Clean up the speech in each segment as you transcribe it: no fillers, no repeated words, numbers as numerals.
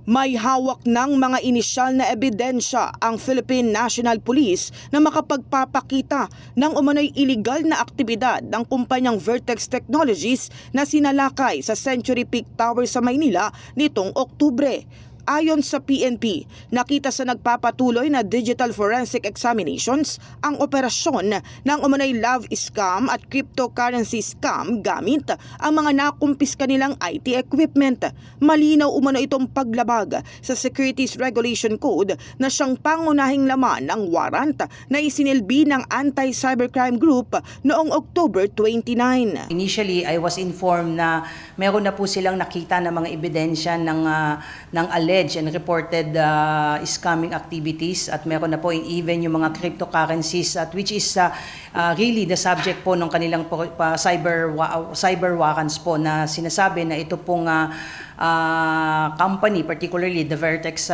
May hawak ng mga inisyal na ebidensya ang Philippine National Police na makapagpapakita ng umano'y iligal na aktibidad ng kumpanyang Vertex Technologies na sinalakay sa Century Peak Tower sa Maynila nitong Oktubre. Ayon sa PNP, nakita sa nagpapatuloy na digital forensic examinations ang operasyon ng umano'y love scam at cryptocurrency scam gamit ang mga nakumpiska nilang IT equipment. Malinaw umano itong paglabag sa Securities Regulation Code na siyang pangunahing laman ng warrant na isinilbi ng Anti-Cybercrime Group noong October 29. Initially, I was informed na meron na po silang nakita na mga ebidensya ng alleged and reported scamming activities at meron na po even yung mga cryptocurrencies at which is really the subject po ng kanilang cyber warrants po na sinasabi na ito pong company, particularly the Vertex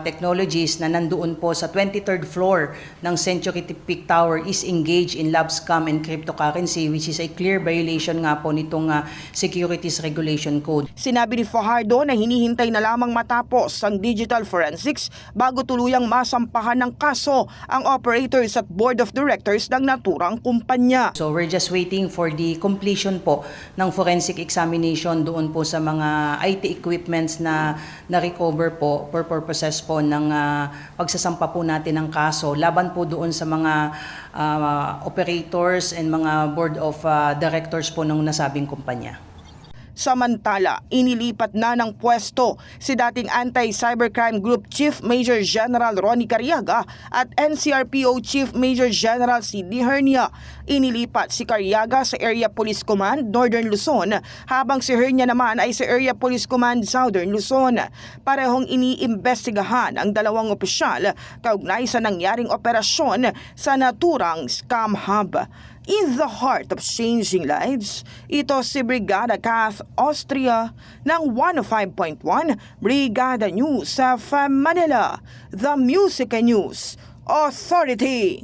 Technologies na nandoon po sa 23rd floor ng Century Peak Tower is engaged in love scam and cryptocurrency, which is a clear violation nga po nitong Securities Regulation Code. Sinabi ni Fajardo na hinihintay na lamang matapos ang digital forensics bago tuluyang masampahan ng kaso ang operators at board of directors ng naturang kumpanya. So we're just waiting for the completion po ng forensic examination doon po sa mga IT equipments na na-recover po for purposes po ng pagsasampa po natin ng kaso laban po doon sa mga operators and mga board of directors po ng nasabing kumpanya. Samantala, inilipat na ng pwesto si dating Anti-Cybercrime Group Chief Major General Ronnie Cariaga at NCRPO Chief Major General Sidney Hernia. Inilipat si Cariaga sa Area Police Command Northern Luzon habang si Hernia naman ay sa Area Police Command Southern Luzon. Parehong iniimbestigahan ang dalawang opisyal kaugnay sa nangyaring operasyon sa naturang scam hub. In the heart of changing lives, ito si Brigada Kath Austria ng 105.1 Brigada News sa Manila, The Music News Authority.